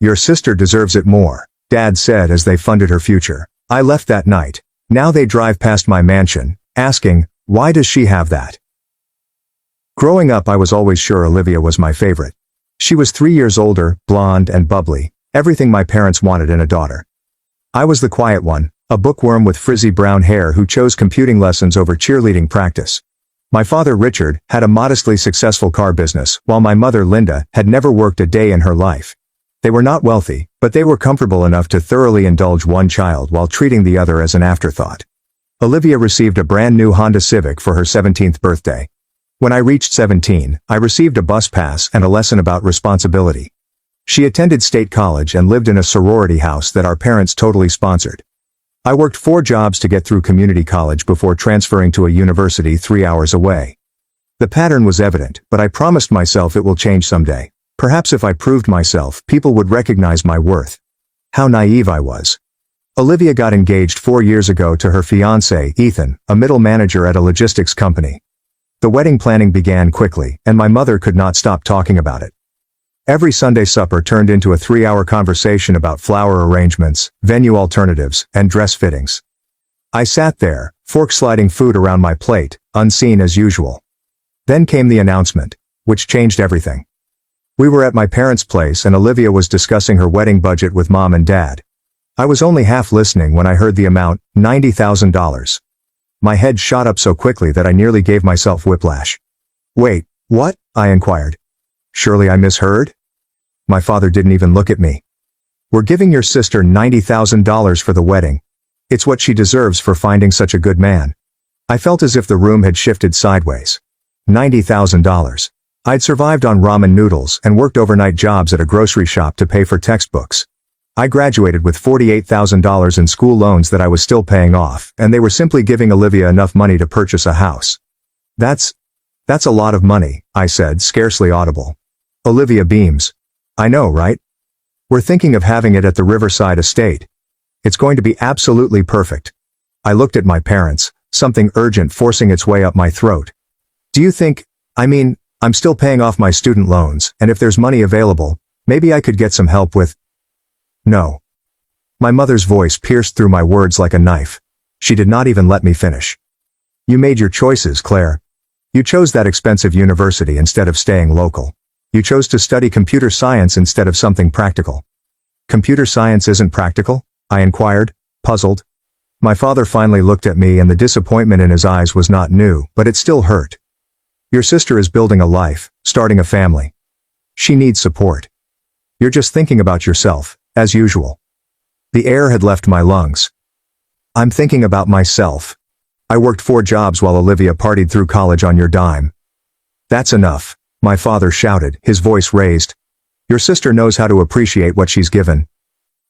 "Your sister deserves it more," Dad said as they funded her future. I left that night. Now they drive past my mansion, asking, "Why does she have that?" Growing up, I was always sure Olivia was my favorite. She was 3 years older, blonde and bubbly, everything my parents wanted in a daughter. I was the quiet one, a bookworm with frizzy brown hair who chose computing lessons over cheerleading practice. My father, Richard, had a modestly successful car business, while my mother, Linda, had never worked a day in her life. They were not wealthy, but they were comfortable enough to thoroughly indulge one child while treating the other as an afterthought. Olivia received a brand new Honda Civic for her 17th birthday. When I reached 17, I received a bus pass and a lesson about responsibility. She attended state college and lived in a sorority house that our parents totally sponsored. I worked 4 jobs to get through community college before transferring to a university 3 hours away. The pattern was evident, but I promised myself it will change someday. Perhaps if I proved myself, people would recognize my worth. How naive I was. Olivia got engaged 4 years ago to her fiancé, Ethan, a middle manager at a logistics company. The wedding planning began quickly, and my mother could not stop talking about it. Every Sunday supper turned into a 3-hour conversation about flower arrangements, venue alternatives, and dress fittings. I sat there, fork sliding food around my plate, unseen as usual. Then came the announcement, which changed everything. We were at my parents' place and Olivia was discussing her wedding budget with Mom and Dad. I was only half listening when I heard the amount, $90,000. My head shot up so quickly that I nearly gave myself whiplash. "Wait, what?" I inquired. "Surely I misheard?" My father didn't even look at me. "We're giving your sister $90,000 for the wedding. It's what she deserves for finding such a good man." I felt as if the room had shifted sideways. $90,000. I'd survived on ramen noodles and worked overnight jobs at a grocery shop to pay for textbooks. I graduated with $48,000 in school loans that I was still paying off, and they were simply giving Olivia enough money to purchase a house. That's a lot of money," I said, scarcely audible. Olivia beams. "I know, right? We're thinking of having it at the Riverside estate. It's going to be absolutely perfect." I looked at my parents, something urgent forcing its way up my throat. "Do you think, I'm still paying off my student loans, and if there's money available, maybe I could get some help with—" "No." My mother's voice pierced through my words like a knife. She did not even let me finish. "You made your choices, Claire. You chose that expensive university instead of staying local. You chose to study computer science instead of something practical." "Computer science isn't practical?" I inquired, puzzled. My father finally looked at me and the disappointment in his eyes was not new, but it still hurt. "Your sister is building a life, starting a family. She needs support. You're just thinking about yourself, as usual." The air had left my lungs. "I'm thinking about myself. I worked 4 jobs while Olivia partied through college on your dime." "That's enough," my father shouted, his voice raised. "Your sister knows how to appreciate what she's given.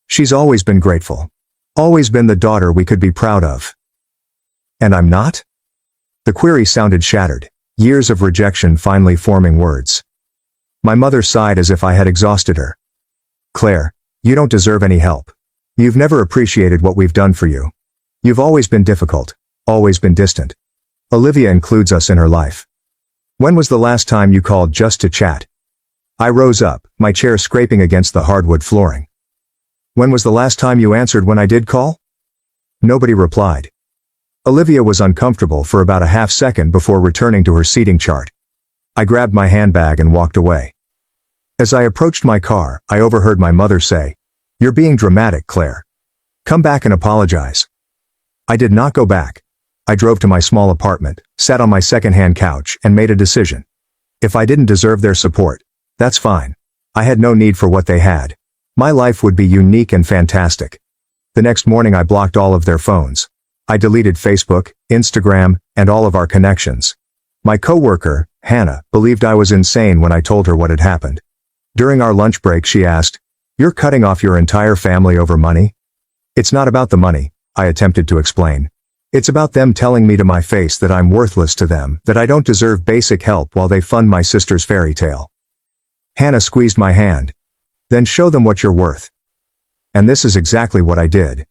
She's always been grateful. Always been the daughter we could be proud of." "And I'm not?" The query sounded shattered, years of rejection finally forming words. My mother sighed as if I had exhausted her. "Claire, you don't deserve any help. You've never appreciated what we've done for you. You've always been difficult, always been distant. Olivia includes us in her life. When was the last time you called just to chat?" I rose up, my chair scraping against the hardwood flooring. "When was the last time you answered when I did call?" Nobody replied. Olivia was uncomfortable for about a half second before returning to her seating chart. I grabbed my handbag and walked away. As I approached my car, I overheard my mother say, "You're being dramatic, Claire. Come back and apologize." I did not go back. I drove to my small apartment, sat on my second-hand couch, and made a decision. If I didn't deserve their support, that's fine. I had no need for what they had. My life would be unique and fantastic. The next morning I blocked all of their phones. I deleted Facebook, Instagram, and all of our connections. My coworker, Hannah, believed I was insane when I told her what had happened. During our lunch break she asked, "You're cutting off your entire family over money?" "It's not about the money," I attempted to explain. "It's about them telling me to my face that I'm worthless to them, that I don't deserve basic help while they fund my sister's fairy tale." Hannah squeezed my hand. "Then show them what you're worth." And this is exactly what I did.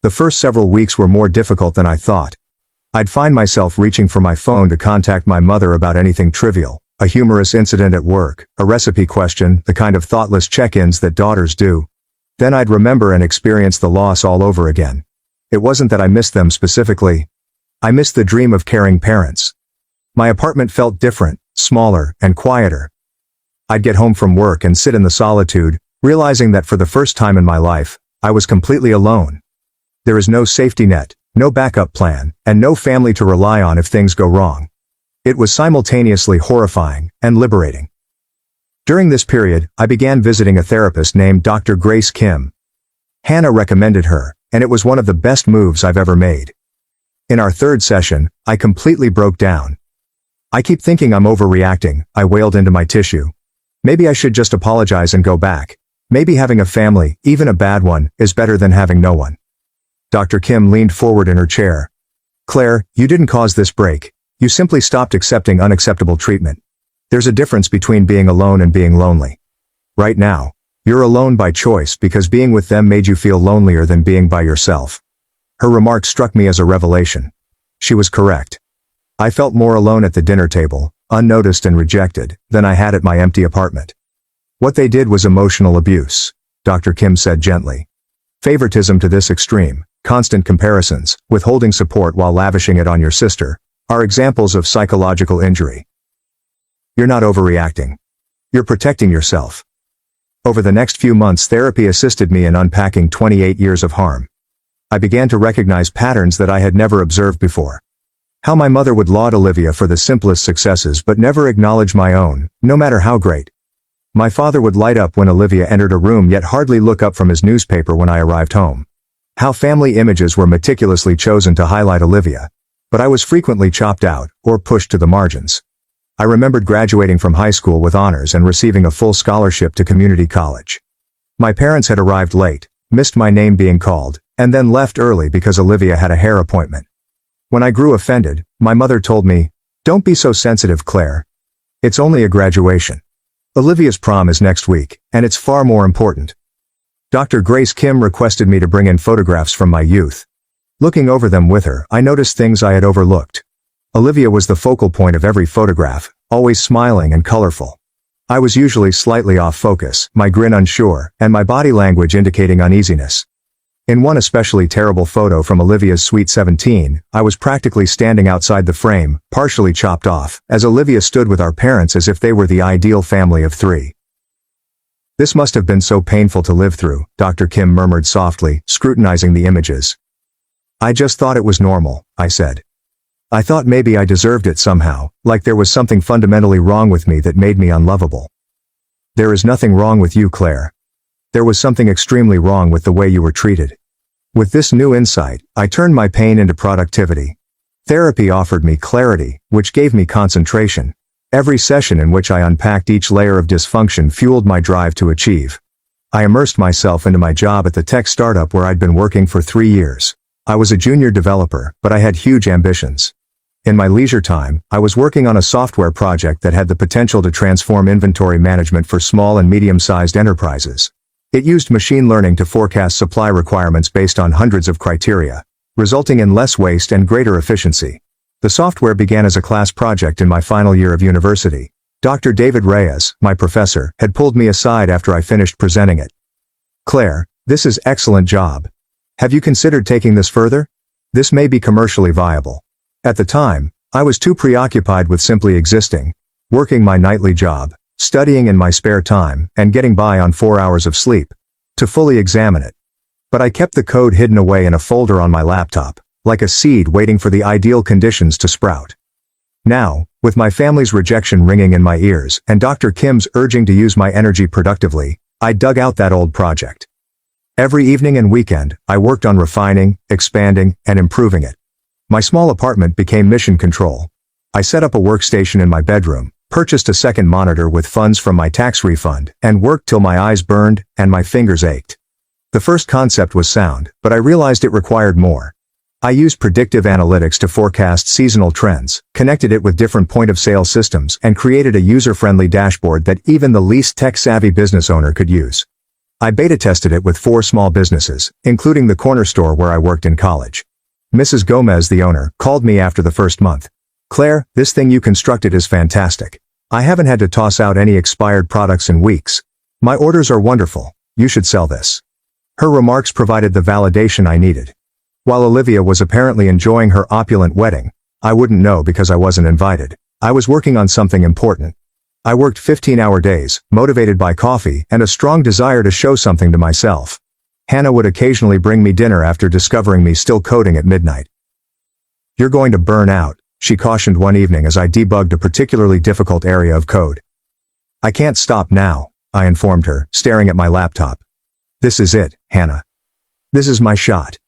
The first several weeks were more difficult than I thought. I'd find myself reaching for my phone to contact my mother about anything trivial, A humorous incident at work, a recipe question, the kind of thoughtless check-ins that daughters do. Then I'd remember and experience the loss all over again. It wasn't that I missed them specifically. I missed the dream of caring parents. My apartment felt different, smaller, and quieter. I'd get home from work and sit in the solitude, realizing that for the first time in my life, I was completely alone. There is no safety net, no backup plan, and no family to rely on if things go wrong. It was simultaneously horrifying and liberating. During this period, I began visiting a therapist named Dr. Grace Kim. Hannah recommended her, and it was one of the best moves I've ever made. In our third session, I completely broke down. I keep thinking I'm overreacting, I wailed into my tissue. Maybe I should just apologize and go back. Maybe having a family, even a bad one, is better than having no one. Dr. Kim leaned forward in her chair. Claire, you didn't cause this break. You simply stopped accepting unacceptable treatment. There's a difference between being alone and being lonely. Right now, you're alone by choice because being with them made you feel lonelier than being by yourself. Her remark struck me as a revelation. She was correct. I felt more alone at the dinner table, unnoticed and rejected, than I had at my empty apartment. What they did was emotional abuse, Dr. Kim said gently. Favoritism to this extreme, constant comparisons, withholding support while lavishing it on your sister, are examples of psychological injury. You're not overreacting. You're protecting yourself. Over the next few months, therapy assisted me in unpacking 28 years of harm. I began to recognize patterns that I had never observed before. How my mother would laud Olivia for the simplest successes but never acknowledge my own, no matter how great. My father would light up when Olivia entered a room yet hardly look up from his newspaper when I arrived home. How family images were meticulously chosen to highlight Olivia. But I was frequently chopped out, or pushed to the margins. I remembered graduating from high school with honors and receiving a full scholarship to community college. My parents had arrived late, missed my name being called, and then left early because Olivia had a hair appointment. When I grew offended, my mother told me, "Don't be so sensitive, Claire. It's only a graduation. Olivia's prom is next week, and it's far more important." Dr. Grace Kim requested me to bring in photographs from my youth. Looking over them with her, I noticed things I had overlooked. Olivia was the focal point of every photograph, always smiling and colorful. I was usually slightly off focus, my grin unsure, and my body language indicating uneasiness. In one especially terrible photo from Olivia's sweet 17, I was practically standing outside the frame, partially chopped off, as Olivia stood with our parents as if they were the ideal family of three. "This must have been so painful to live through," Dr. Kim murmured softly, scrutinizing the images. "I just thought it was normal," I said. "I thought maybe I deserved it somehow, like there was something fundamentally wrong with me that made me unlovable." "There is nothing wrong with you, Claire. There was something extremely wrong with the way you were treated." With this new insight, I turned my pain into productivity. Therapy offered me clarity, which gave me concentration. Every session in which I unpacked each layer of dysfunction fueled my drive to achieve. I immersed myself into my job at the tech startup where I'd been working for 3 years. I was a junior developer, but I had huge ambitions. In my leisure time, I was working on a software project that had the potential to transform inventory management for small and medium-sized enterprises. It used machine learning to forecast supply requirements based on hundreds of criteria, resulting in less waste and greater efficiency. The software began as a class project in my final year of university. Dr. David Reyes, my professor, had pulled me aside after I finished presenting it. "Claire, this is excellent job. Have you considered taking this further? This may be commercially viable." At the time, I was too preoccupied with simply existing, working my nightly job, studying in my spare time, and getting by on 4 hours of sleep, to fully examine it. But I kept the code hidden away in a folder on my laptop, like a seed waiting for the ideal conditions to sprout. Now, with my family's rejection ringing in my ears, and Dr. Kim's urging to use my energy productively, I dug out that old project. Every evening and weekend, I worked on refining, expanding, and improving it. My small apartment became mission control. I set up a workstation in my bedroom, purchased a second monitor with funds from my tax refund, and worked till my eyes burned and my fingers ached. The first concept was sound, but I realized it required more. I used predictive analytics to forecast seasonal trends, connected it with different point-of-sale systems, and created a user-friendly dashboard that even the least tech-savvy business owner could use. I beta tested it with 4 small businesses, including the corner store where I worked in college. Mrs. Gomez, the owner, called me after the first month. "Claire, this thing you constructed is fantastic. I haven't had to toss out any expired products in weeks. My orders are wonderful. You should sell this. Her remarks provided the validation I needed. While Olivia was apparently enjoying her opulent wedding, I wouldn't know because I wasn't invited. I was working on something important. I worked 15-hour days, motivated by coffee and a strong desire to show something to myself. Hannah would occasionally bring me dinner after discovering me still coding at midnight. "You're going to burn out," she cautioned one evening as I debugged a particularly difficult area of code. "I can't stop now," I informed her, staring at my laptop. "This is it, Hannah. This is my shot."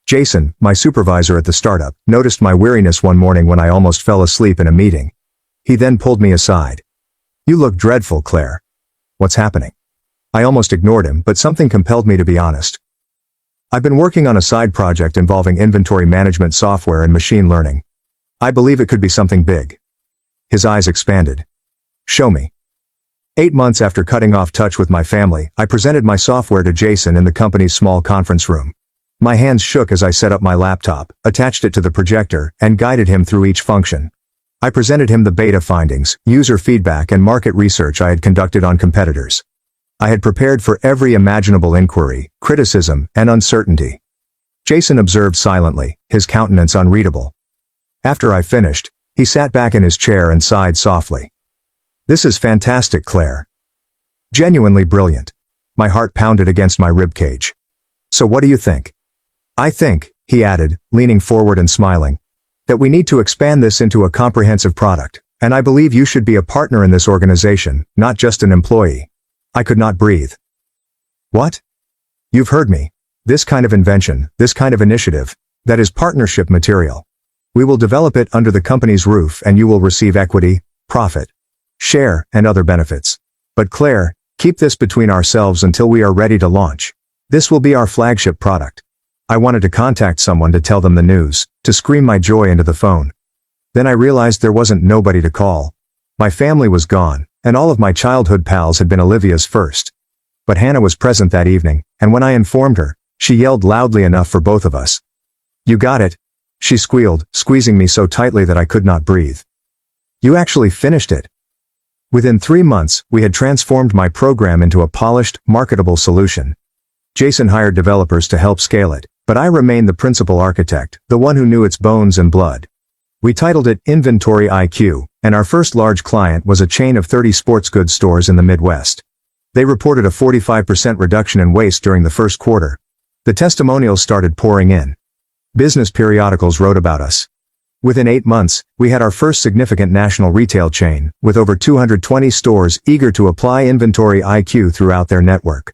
Jason, my supervisor at the startup, noticed my weariness one morning when I almost fell asleep in a meeting. He then pulled me aside. "You look dreadful, Claire. What's happening?" I almost ignored him, but something compelled me to be honest. "I've been working on a side project involving inventory management software and machine learning. I believe it could be something big." His eyes expanded. "Show me." 8 months after cutting off touch with my family, I presented my software to Jason in the company's small conference room. My hands shook as I set up my laptop, attached it to the projector, and guided him through each function. I presented him the beta findings, user feedback and market research I had conducted on competitors. I had prepared for every imaginable inquiry, criticism, and uncertainty. Jason observed silently, his countenance unreadable. After I finished, he sat back in his chair and sighed softly. "This is fantastic, Claire. Genuinely brilliant." My heart pounded against my ribcage. "So what do you think?" "I think," he added, leaning forward and smiling, "that we need to expand this into a comprehensive product, and I believe you should be a partner in this organization, not just an employee." I could not breathe. "What? You've heard me. This kind of invention, this kind of initiative, that is partnership material. We will develop it under the company's roof and you will receive equity, profit, share, and other benefits. But Claire, keep this between ourselves until we are ready to launch. This will be our flagship product." I wanted to contact someone to tell them the news, to scream my joy into the phone. Then I realized there wasn't nobody to call. My family was gone, and all of my childhood pals had been Olivia's first. But Hannah was present that evening, and when I informed her, she yelled loudly enough for both of us. "You got it," she squealed, squeezing me so tightly that I could not breathe. "You actually finished it." Within 3 months, we had transformed my program into a polished, marketable solution. Jason hired developers to help scale it, but I remained the principal architect, the one who knew its bones and blood. We titled it Inventory IQ, and our first large client was a chain of 30 sports goods stores in the Midwest. They reported a 45% reduction in waste during the first quarter. The testimonials started pouring in. Business periodicals wrote about us. Within 8 months, we had our first significant national retail chain, with over 220 stores eager to apply Inventory IQ throughout their network.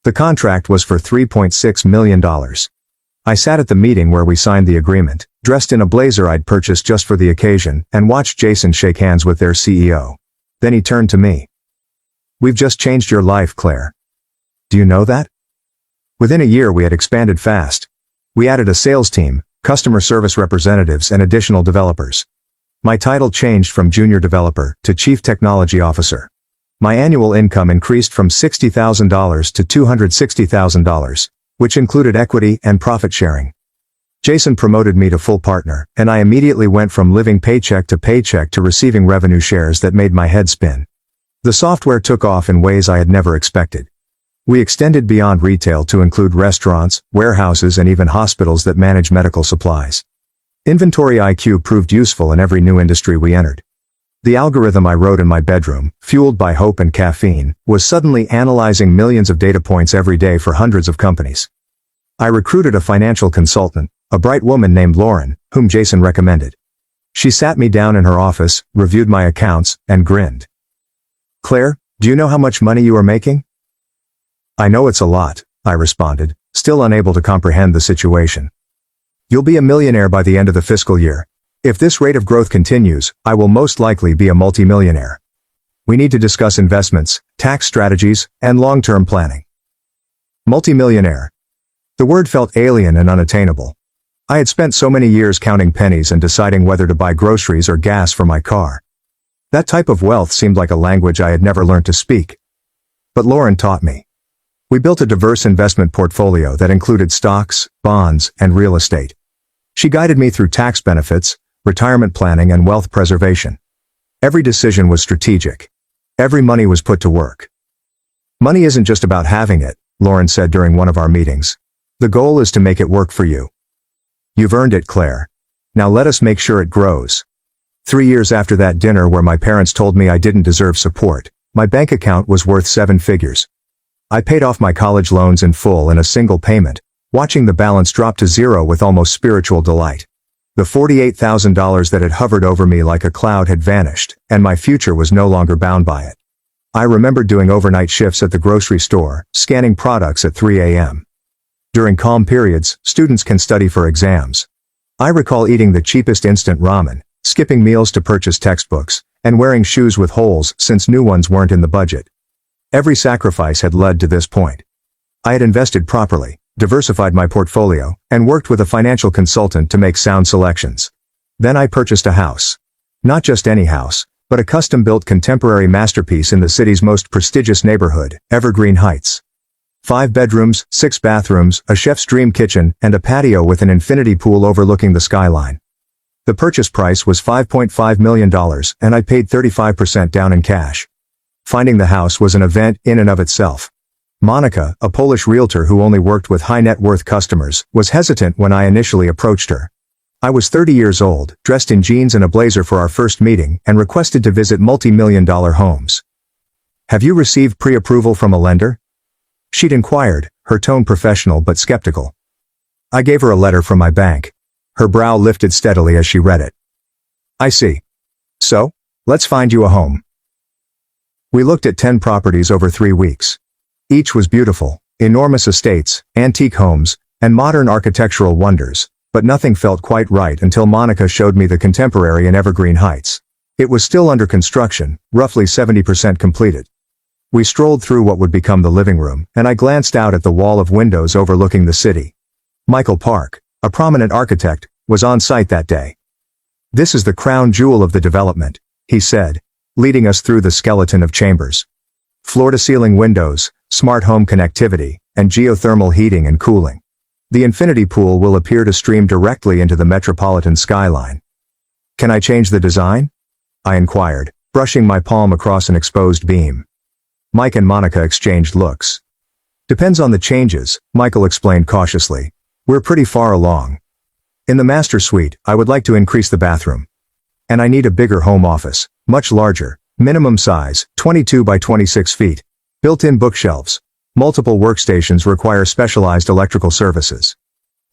The contract was for $3.6 million. I sat at the meeting where we signed the agreement, dressed in a blazer I'd purchased just for the occasion, and watched Jason shake hands with their CEO. Then he turned to me. "We've just changed your life, Claire. Do you know that?" Within a year we had expanded fast. We added a sales team, customer service representatives and additional developers. My title changed from junior developer to chief technology officer. My annual income increased from $60,000 to $260,000, which included equity and profit sharing. Jason promoted me to full partner, and I immediately went from living paycheck to receiving revenue shares that made my head spin. The software took off in ways I had never expected. We extended beyond retail to include restaurants, warehouses, and even hospitals that manage medical supplies. Inventory IQ proved useful in every new industry we entered. The algorithm I wrote in my bedroom, fueled by hope and caffeine, was suddenly analyzing millions of data points every day for hundreds of companies. I recruited a financial consultant, a bright woman named Lauren, whom Jason recommended. She sat me down in her office, reviewed my accounts, and grinned. "Claire, do you know how much money you are making?" "I know it's a lot," I responded, still unable to comprehend the situation. "You'll be a millionaire by the end of the fiscal year. If this rate of growth continues, I will most likely be a multimillionaire. We need to discuss investments, tax strategies, and long-term planning." Multimillionaire. The word felt alien and unattainable. I had spent so many years counting pennies and deciding whether to buy groceries or gas for my car. That type of wealth seemed like a language I had never learned to speak. But Lauren taught me. We built a diverse investment portfolio that included stocks, bonds, and real estate. She guided me through tax benefits, retirement planning, and wealth preservation. Every decision was strategic. Every money was put to work. Money isn't just about having it, Lauren said during one of our meetings. The goal is to make it work for you. You've earned it, Claire. Now let us make sure it grows. 3 years after that dinner where my parents told me I didn't deserve support, my bank account was worth 7 figures. I paid off my college loans in full in a single payment, watching the balance drop to zero with almost spiritual delight. The $48,000 that had hovered over me like a cloud had vanished, and my future was no longer bound by it. I remember doing overnight shifts at the grocery store, scanning products at 3 a.m. During calm periods, students can study for exams. I recall eating the cheapest instant ramen, skipping meals to purchase textbooks, and wearing shoes with holes since new ones weren't in the budget. Every sacrifice had led to this point. I had invested properly, diversified my portfolio, and worked with a financial consultant to make sound selections. Then I purchased a house. Not just any house, but a custom-built contemporary masterpiece in the city's most prestigious neighborhood, Evergreen Heights. 5 bedrooms, 6 bathrooms, a chef's dream kitchen, and a patio with an infinity pool overlooking the skyline. The purchase price was $5.5 million, and I paid 35% down in cash. Finding the house was an event in and of itself. Monica, a Polish realtor who only worked with high-net-worth customers, was hesitant when I initially approached her. I was 30 years old, dressed in jeans and a blazer for our first meeting, and requested to visit multi-million-dollar homes. Have you received pre-approval from a lender? She'd inquired, her tone professional but skeptical. I gave her a letter from my bank. Her brow lifted steadily as she read it. I see. So, let's find you a home. We looked at 10 properties over 3 weeks. Each was beautiful, enormous estates, antique homes, and modern architectural wonders, but nothing felt quite right until Monica showed me the contemporary in Evergreen Heights. It was still under construction, roughly 70% completed. We strolled through what would become the living room, and I glanced out at the wall of windows overlooking the city. Michael Park, a prominent architect, was on site that day. This is the crown jewel of the development, he said, leading us through the skeleton of chambers. Floor-to-ceiling windows, smart home connectivity, and geothermal heating and cooling. The infinity pool will appear to stream directly into the metropolitan skyline. Can I change the design? I inquired, brushing my palm across an exposed beam. Mike and Monica exchanged looks. Depends on the changes, Michael explained cautiously. We're pretty far along. In the master suite, I would like to increase the bathroom. And I need a bigger home office, much larger, minimum size, 22 by 26 feet. Built-in bookshelves. Multiple workstations require specialized electrical services.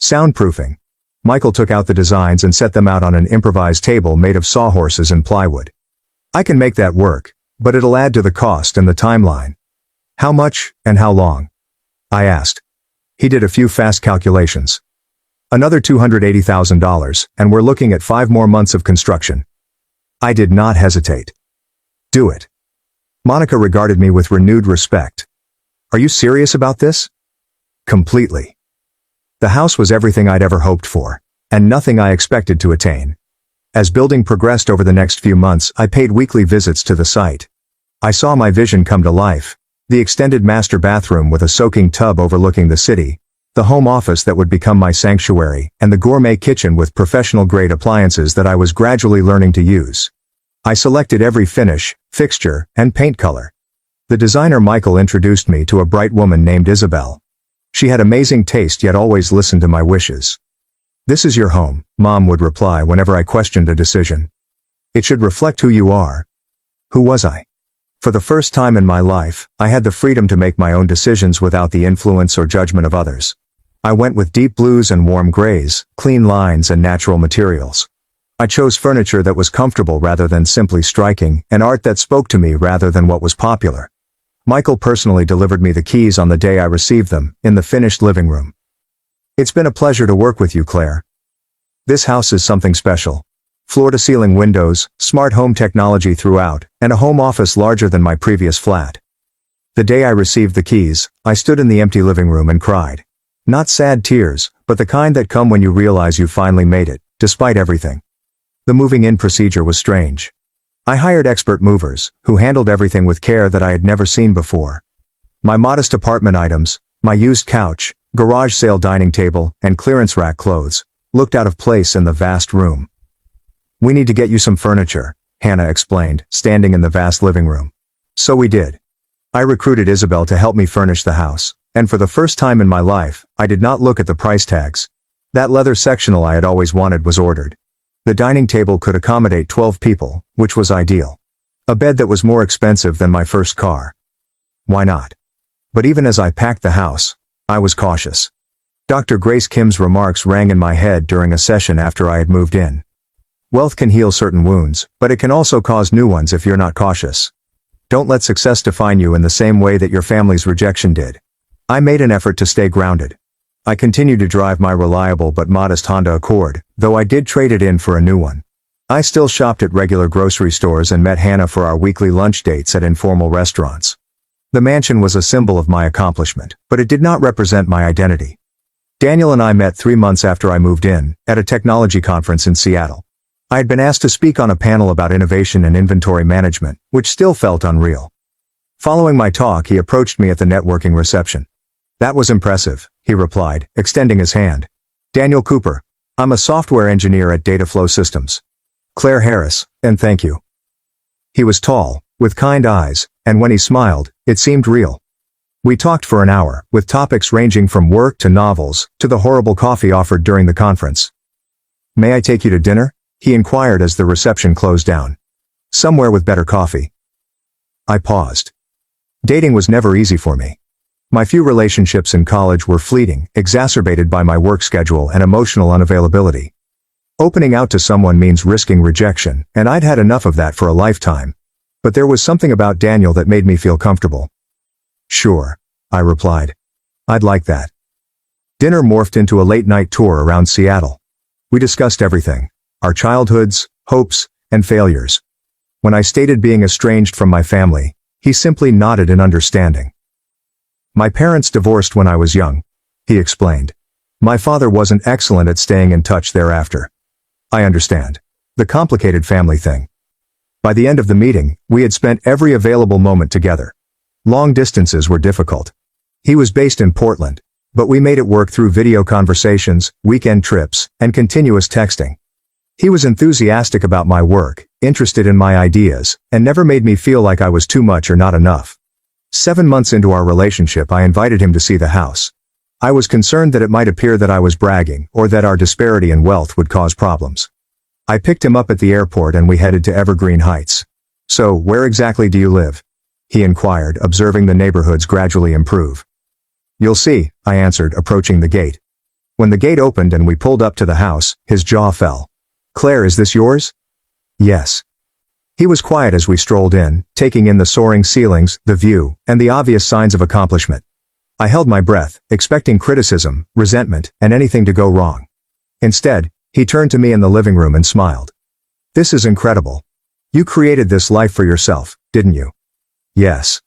Soundproofing. Michael took out the designs and set them out on an improvised table made of sawhorses and plywood. I can make that work, but it'll add to the cost and the timeline. How much, and how long? I asked. He did a few fast calculations. Another $280,000, and we're looking at 5 more months of construction. I did not hesitate. Do it. Monica regarded me with renewed respect. Are you serious about this? Completely. The house was everything I'd ever hoped for, and nothing I expected to attain. As building progressed over the next few months, I paid weekly visits to the site. I saw my vision come to life. The extended master bathroom with a soaking tub overlooking the city, the home office that would become my sanctuary, and the gourmet kitchen with professional-grade appliances that I was gradually learning to use. I selected every finish, fixture, and paint color. The designer Michael introduced me to a bright woman named Isabel. She had amazing taste yet always listened to my wishes. This is your home, Mom would reply whenever I questioned a decision. It should reflect who you are. Who was I? For the first time in my life, I had the freedom to make my own decisions without the influence or judgment of others. I went with deep blues and warm grays, clean lines and natural materials. I chose furniture that was comfortable rather than simply striking, and art that spoke to me rather than what was popular. Michael personally delivered me the keys on the day I received them, in the finished living room. It's been a pleasure to work with you, Claire. This house is something special. Floor-to-ceiling windows, smart home technology throughout, and a home office larger than my previous flat. The day I received the keys, I stood in the empty living room and cried. Not sad tears, but the kind that come when you realize you finally made it, despite everything. The moving-in procedure was strange. I hired expert movers, who handled everything with care that I had never seen before. My modest apartment items, my used couch, garage sale dining table, and clearance rack clothes, looked out of place in the vast room. We need to get you some furniture, Hannah explained, standing in the vast living room. So we did. I recruited Isabel to help me furnish the house, and for the first time in my life, I did not look at the price tags. That leather sectional I had always wanted was ordered. The dining table could accommodate 12 people, which was ideal. A bed that was more expensive than my first car. Why not? But even as I packed the house, I was cautious. Dr. Grace Kim's remarks rang in my head during a session after I had moved in. Wealth can heal certain wounds, but it can also cause new ones if you're not cautious. Don't let success define you in the same way that your family's rejection did. I made an effort to stay grounded. I continued to drive my reliable but modest Honda Accord, though I did trade it in for a new one. I still shopped at regular grocery stores and met Hannah for our weekly lunch dates at informal restaurants. The mansion was a symbol of my accomplishment, but it did not represent my identity. Daniel and I met 3 months after I moved in, at a technology conference in Seattle. I had been asked to speak on a panel about innovation and inventory management, which still felt unreal. Following my talk, he approached me at the networking reception. That was impressive, he replied, extending his hand. Daniel Cooper. I'm a software engineer at Dataflow Systems. Claire Harris, and thank you. He was tall, with kind eyes, and when he smiled, it seemed real. We talked for an hour, with topics ranging from work to novels, to the horrible coffee offered during the conference. May I take you to dinner? He inquired as the reception closed down. Somewhere with better coffee. I paused. Dating was never easy for me. My few relationships in college were fleeting, exacerbated by my work schedule and emotional unavailability. Opening out to someone means risking rejection, and I'd had enough of that for a lifetime. But there was something about Daniel that made me feel comfortable. Sure, I replied. I'd like that. Dinner morphed into a late-night tour around Seattle. We discussed everything. Our childhoods, hopes, and failures. When I stated being estranged from my family, he simply nodded in understanding. My parents divorced when I was young, he explained. My father wasn't excellent at staying in touch thereafter. I understand. The complicated family thing. By the end of the meeting, we had spent every available moment together. Long distances were difficult. He was based in Portland, but we made it work through video conversations, weekend trips, and continuous texting. He was enthusiastic about my work, interested in my ideas, and never made me feel like I was too much or not enough. 7 months into our relationship, I invited him to see the house. I was concerned that it might appear that I was bragging, or that our disparity in wealth would cause problems. I picked him up at the airport and we headed to Evergreen Heights. So, where exactly do you live? He inquired, observing the neighborhoods gradually improve. You'll see, I answered, approaching the gate. When the gate opened and we pulled up to the house, his jaw fell. Claire, is this yours? Yes. He was quiet as we strolled in, taking in the soaring ceilings, the view, and the obvious signs of accomplishment. I held my breath, expecting criticism, resentment, and anything to go wrong. Instead, he turned to me in the living room and smiled. This is incredible. You created this life for yourself, didn't you? Yes.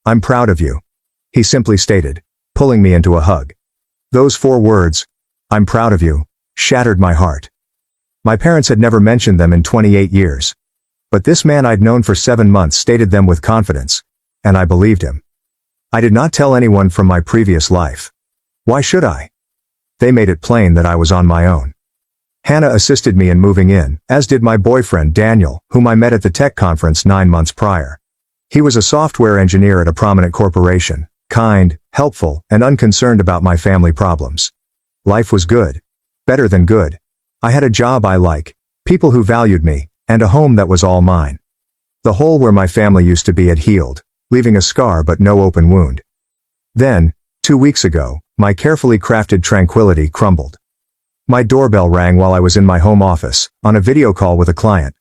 I'm proud of you. He simply stated, pulling me into a hug. Those 4 words, I'm proud of you, shattered my heart. My parents had never mentioned them in 28 years. But this man I'd known for 7 months stated them with confidence, and I believed him. I did not tell anyone from my previous life. Why should I? They made it plain that I was on my own. Hannah assisted me in moving in, as did my boyfriend Daniel, whom I met at the tech conference 9 months prior. He was a software engineer at a prominent corporation, kind, helpful, and unconcerned about my family problems. Life was good. Better than good. I had a job I like, people who valued me, and a home that was all mine. The hole where my family used to be had healed, leaving a scar but no open wound. Then, 2 weeks ago, my carefully crafted tranquility crumbled. My doorbell rang while I was in my home office, on a video call with a client.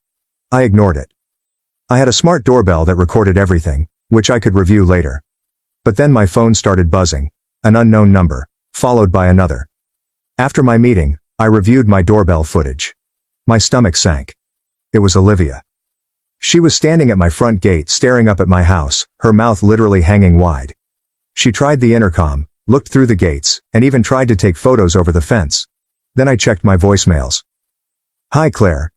I ignored it. I had a smart doorbell that recorded everything, which I could review later. But then my phone started buzzing, an unknown number, followed by another. After my meeting, I reviewed my doorbell footage. My stomach sank. It was Olivia. She was standing at my front gate staring up at my house, her mouth literally hanging wide. She tried the intercom, looked through the gates, and even tried to take photos over the fence. Then I checked my voicemails. Hi Claire.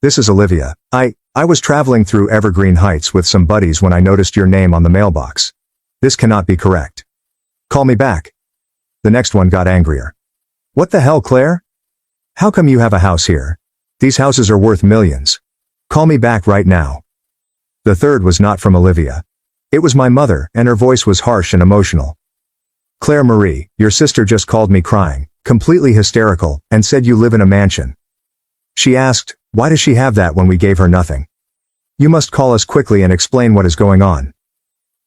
This is Olivia. I was traveling through Evergreen Heights with some buddies when I noticed your name on the mailbox. This cannot be correct. Call me back. The next one got angrier. What the hell, Claire? How come you have a house here? These houses are worth millions. Call me back right now. The third was not from Olivia. It was my mother, and her voice was harsh and emotional. Claire Marie, your sister just called me crying, completely hysterical, and said you live in a mansion. She asked, why does she have that when we gave her nothing? You must call us quickly and explain what is going on.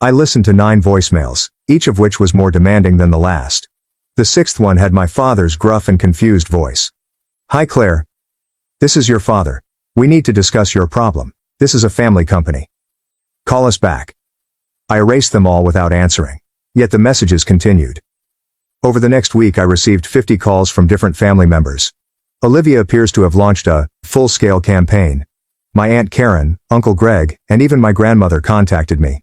I listened to 9 voicemails, each of which was more demanding than the last. The 6th one had my father's gruff and confused voice. Hi Claire. This is your father. We need to discuss your problem. This is a family company. Call us back. I erased them all without answering. Yet the messages continued. Over the next week I received 50 calls from different family members. Olivia appears to have launched a full-scale campaign. My Aunt Karen, Uncle Greg, and even my grandmother contacted me.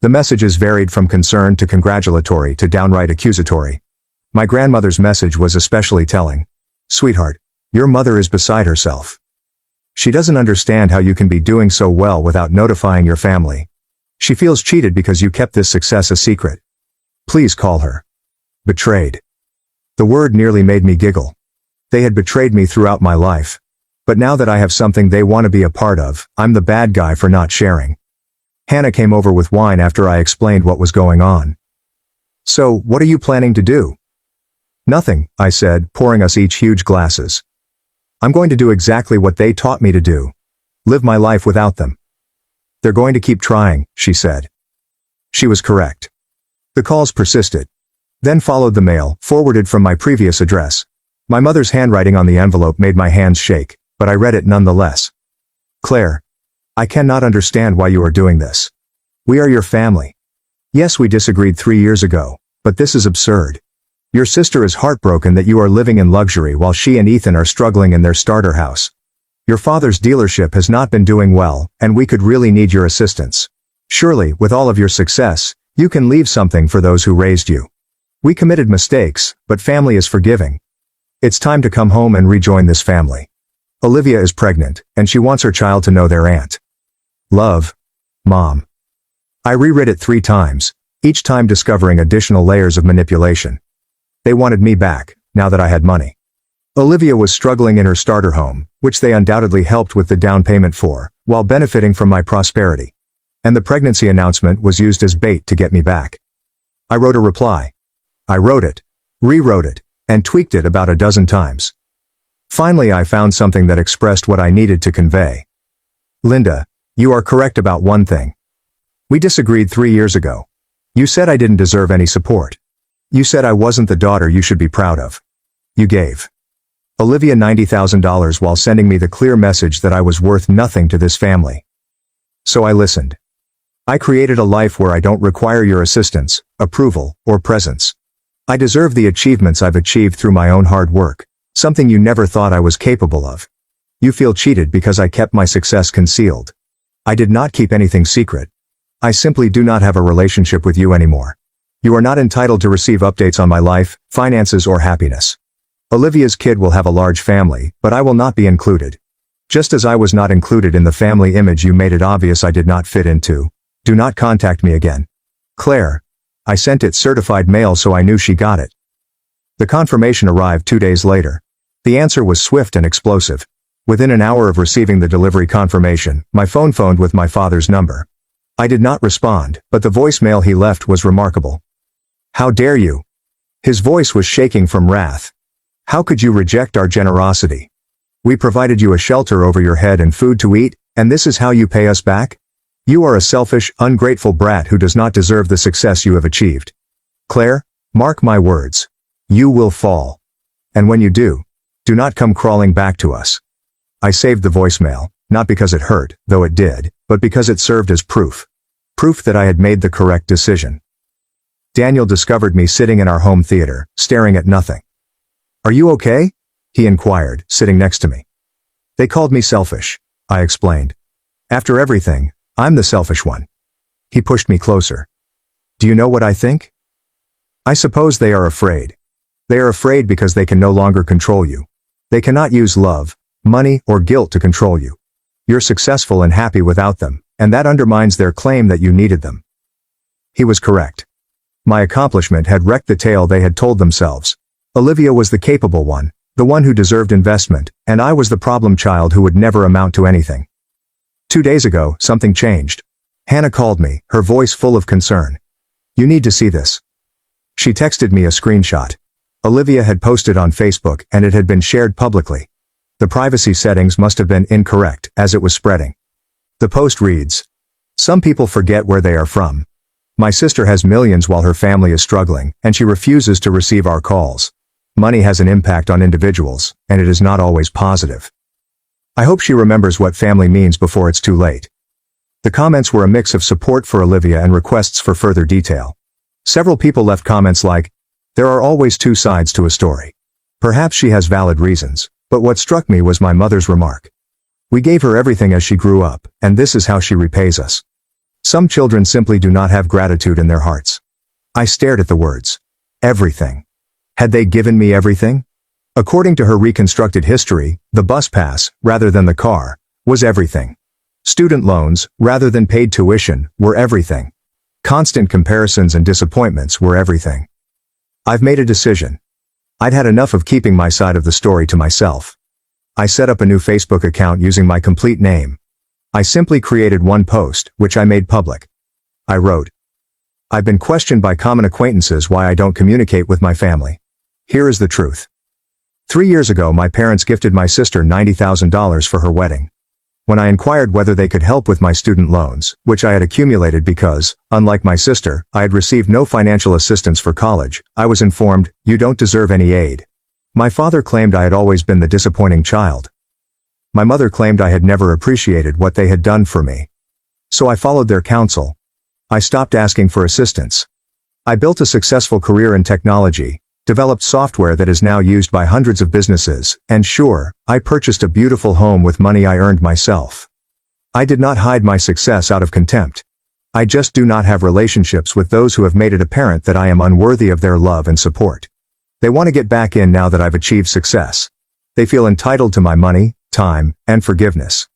The messages varied from concerned to congratulatory to downright accusatory. My grandmother's message was especially telling. Sweetheart, your mother is beside herself. She doesn't understand how you can be doing so well without notifying your family. She feels cheated because you kept this success a secret. Please call her. Betrayed. The word nearly made me giggle. They had betrayed me throughout my life. But now that I have something they want to be a part of, I'm the bad guy for not sharing. Hannah came over with wine after I explained what was going on. So, what are you planning to do? Nothing, I said, pouring us each huge glasses. I'm going to do exactly what they taught me to do. Live my life without them. They're going to keep trying, she said. She was correct. The calls persisted. Then followed the mail, forwarded from my previous address. My mother's handwriting on the envelope made my hands shake, but I read it nonetheless. Claire. I cannot understand why you are doing this. We are your family. Yes, we disagreed 3 years ago, but this is absurd. Your sister is heartbroken that you are living in luxury while she and Ethan are struggling in their starter house. Your father's dealership has not been doing well, and we could really need your assistance. Surely, with all of your success, you can leave something for those who raised you. We committed mistakes, but family is forgiving. It's time to come home and rejoin this family. Olivia is pregnant, and she wants her child to know their aunt. Love. Mom. I reread it 3 times, each time discovering additional layers of manipulation. They wanted me back, now that I had money. Olivia was struggling in her starter home, which they undoubtedly helped with the down payment for, while benefiting from my prosperity. And the pregnancy announcement was used as bait to get me back. I wrote a reply. I wrote it, rewrote it, and tweaked it about a dozen times. Finally I found something that expressed what I needed to convey. Linda, you are correct about one thing. We disagreed 3 years ago. You said I didn't deserve any support. You said I wasn't the daughter you should be proud of. You gave Olivia $90,000 while sending me the clear message that I was worth nothing to this family. So I listened. I created a life where I don't require your assistance, approval, or presence. I deserve the achievements I've achieved through my own hard work, something you never thought I was capable of. You feel cheated because I kept my success concealed. I did not keep anything secret. I simply do not have a relationship with you anymore. You are not entitled to receive updates on my life, finances, or happiness. Olivia's kid will have a large family, but I will not be included. Just as I was not included in the family image you made it obvious I did not fit into. Do not contact me again. Claire. I sent it certified mail so I knew she got it. The confirmation arrived 2 days later. The answer was swift and explosive. Within an hour of receiving the delivery confirmation, my phone phoned with my father's number. I did not respond, but the voicemail he left was remarkable. How dare you? His voice was shaking from wrath. How could you reject our generosity? We provided you a shelter over your head and food to eat, and this is how you pay us back? You are a selfish, ungrateful brat who does not deserve the success you have achieved. Claire, mark my words. You will fall. And when you do not come crawling back to us. I saved the voicemail, not because it hurt, though it did, but because it served as proof. Proof that I had made the correct decision. Daniel discovered me sitting in our home theater, staring at nothing. Are you okay? He inquired, sitting next to me. They called me selfish, I explained. After everything, I'm the selfish one. He pushed me closer. Do you know what I think? I suppose they are afraid. They are afraid because they can no longer control you. They cannot use love, money, or guilt to control you. You're successful and happy without them, and that undermines their claim that you needed them. He was correct. My accomplishment had wrecked the tale they had told themselves. Olivia was the capable one, the one who deserved investment, and I was the problem child who would never amount to anything. 2 days ago, something changed. Hannah called me, her voice full of concern. You need to see this. She texted me a screenshot. Olivia had posted on Facebook and it had been shared publicly. The privacy settings must have been incorrect as it was spreading. The post reads, "Some people forget where they are from. My sister has millions while her family is struggling, and she refuses to receive our calls. Money has an impact on individuals, and it is not always positive. I hope she remembers what family means before it's too late." The comments were a mix of support for Olivia and requests for further detail. Several people left comments like, "There are always two sides to a story. Perhaps she has valid reasons, but what struck me was my mother's remark. We gave her everything as she grew up, and this is how she repays us. Some children simply do not have gratitude in their hearts." I stared at the words. Everything. Had they given me everything? According to her reconstructed history, the bus pass, rather than the car, was everything. Student loans, rather than paid tuition, were everything. Constant comparisons and disappointments were everything. I've made a decision. I'd had enough of keeping my side of the story to myself. I set up a new Facebook account using my complete name. I simply created one post, which I made public. I wrote, "I've been questioned by common acquaintances why I don't communicate with my family. Here is the truth. 3 years ago my parents gifted my sister $90,000 for her wedding. When I inquired whether they could help with my student loans, which I had accumulated because, unlike my sister, I had received no financial assistance for college, I was informed, you don't deserve any aid. My father claimed I had always been the disappointing child. My mother claimed I had never appreciated what they had done for me. So I followed their counsel. I stopped asking for assistance. I built a successful career in technology, developed software that is now used by hundreds of businesses, and sure, I purchased a beautiful home with money I earned myself. I did not hide my success out of contempt. I just do not have relationships with those who have made it apparent that I am unworthy of their love and support. They want to get back in now that I've achieved success. They feel entitled to my money, time, and forgiveness.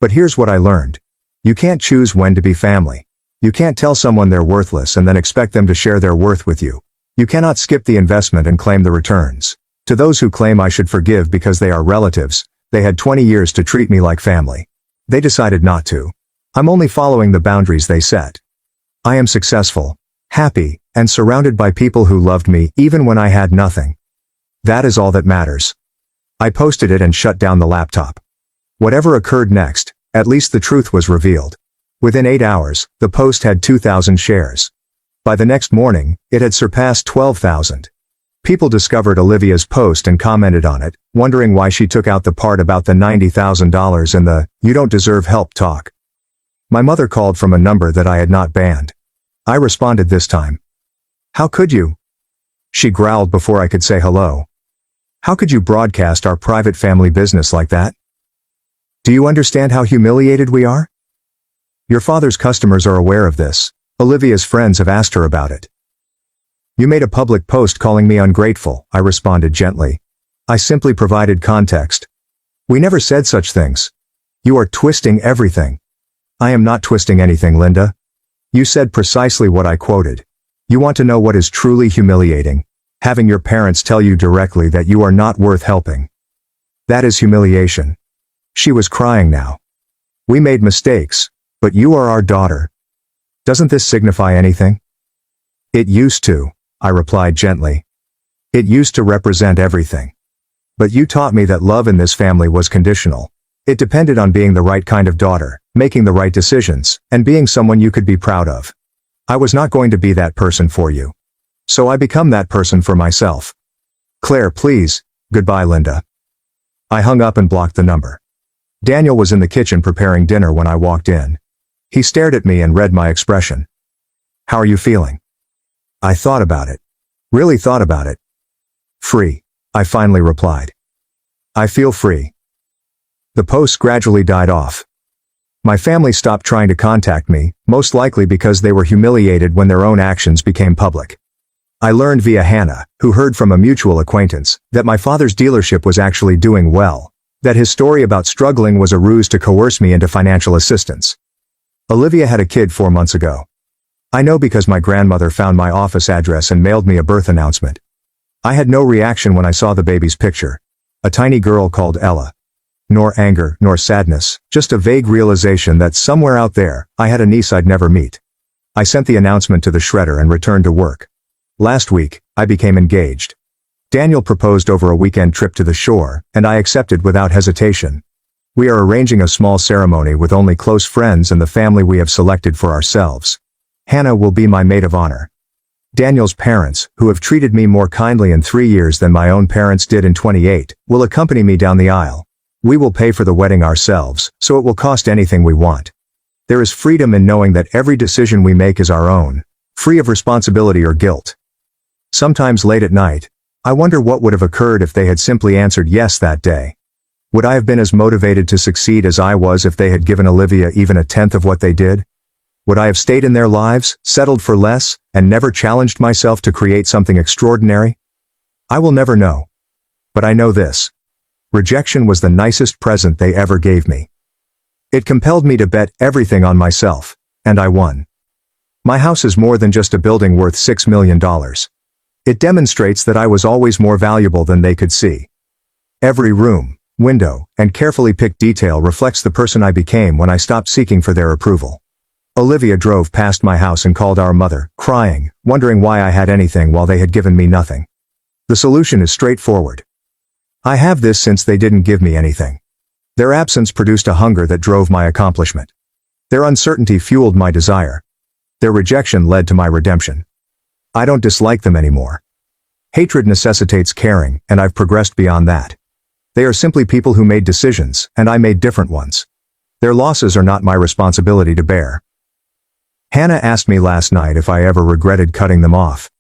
But here's what I learned. You can't choose when to be family. You can't tell someone they're worthless and then expect them to share their worth with you. You cannot skip the investment and claim the returns. To those who claim I should forgive because they are relatives, they had 20 years to treat me like family. They decided not to. I'm only following the boundaries they set. I am successful, happy, and surrounded by people who loved me even when I had nothing. That is all that matters. I posted it and shut down the laptop. Whatever occurred next, at least the truth was revealed. Within 8 hours, the post had 2,000 shares. By the next morning, it had surpassed 12,000. People discovered Olivia's post and commented on it, wondering why she took out the part about the $90,000 and the, "you don't deserve help" talk. My mother called from a number that I had not banned. I responded this time. "How could you?" She growled before I could say hello. "How could you broadcast our private family business like that? Do you understand how humiliated we are? Your father's customers are aware of this. Olivia's friends have asked her about it." "You made a public post calling me ungrateful," I responded gently. "I simply provided context. We never said such things. You are twisting everything." "I am not twisting anything, Linda. You said precisely what I quoted. You want to know what is truly humiliating? Having your parents tell you directly that you are not worth helping. That is humiliation." She was crying now. "We made mistakes, but you are our daughter. Doesn't this signify anything?" "It used to," I replied gently. "It used to represent everything. But you taught me that love in this family was conditional. It depended on being the right kind of daughter, making the right decisions, and being someone you could be proud of. I was not going to be that person for you. So I become that person for myself. Claire, please, goodbye, Linda." I hung up and blocked the number. Daniel was in the kitchen preparing dinner when I walked in. He stared at me and read my expression. "How are you feeling?" I thought about it. Really thought about it. "Free," I finally replied. "I feel free." The posts gradually died off. My family stopped trying to contact me, most likely because they were humiliated when their own actions became public. I learned via Hannah, who heard from a mutual acquaintance, that my father's dealership was actually doing well, that his story about struggling was a ruse to coerce me into financial assistance. Olivia had a kid 4 months ago. I know because my grandmother found my office address and mailed me a birth announcement. I had no reaction when I saw the baby's picture. A tiny girl called Ella. nor anger, nor sadness, just a vague realization that somewhere out there, I had a niece I'd never meet. I sent the announcement to the shredder and returned to work. Last week, I became engaged. Daniel proposed over a weekend trip to the shore, and I accepted without hesitation. We are arranging a small ceremony with only close friends and the family we have selected for ourselves. Hannah will be my maid of honor. Daniel's parents, who have treated me more kindly in 3 years than my own parents did in 28, will accompany me down the aisle. We will pay for the wedding ourselves, so it will cost anything we want. There is freedom in knowing that every decision we make is our own, free of responsibility or guilt. Sometimes late at night, I wonder what would have occurred if they had simply answered yes that day. Would I have been as motivated to succeed as I was if they had given Olivia even a tenth of what they did? Would I have stayed in their lives, settled for less, and never challenged myself to create something extraordinary? I will never know. But I know this. Rejection was the nicest present they ever gave me. It compelled me to bet everything on myself, and I won. My house is more than just a building worth $6 million. It demonstrates that I was always more valuable than they could see. Every room, window, and carefully picked detail reflects the person I became when I stopped seeking for their approval. Olivia drove past my house and called our mother, crying, wondering why I had anything while they had given me nothing. The solution is straightforward. I have this since they didn't give me anything. Their absence produced a hunger that drove my accomplishment. Their uncertainty fueled my desire. Their rejection led to my redemption. I don't dislike them anymore. Hatred necessitates caring, and I've progressed beyond that. They are simply people who made decisions, and I made different ones. Their losses are not my responsibility to bear. Hannah asked me last night if I ever regretted cutting them off.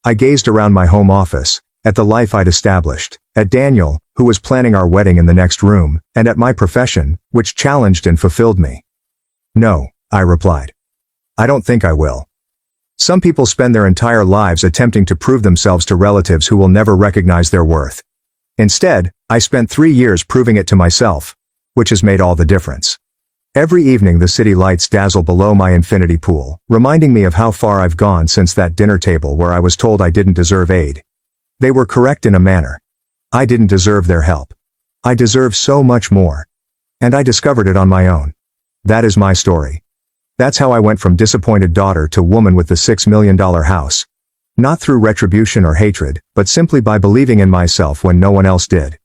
I gazed around my home office, at the life I'd established, at Daniel, who was planning our wedding in the next room, and at my profession, which challenged and fulfilled me. No, I replied. I don't think I will. Some people spend their entire lives attempting to prove themselves to relatives who will never recognize their worth. Instead, I spent 3 years proving it to myself, which has made all the difference. Every evening the city lights dazzle below my infinity pool, reminding me of how far I've gone since that dinner table where I was told I didn't deserve aid. They were correct in a manner. I didn't deserve their help. I deserve so much more. And I discovered it on my own. That is my story. That's how I went from disappointed daughter to woman with the $6 million house. Not through retribution or hatred, but simply by believing in myself when no one else did.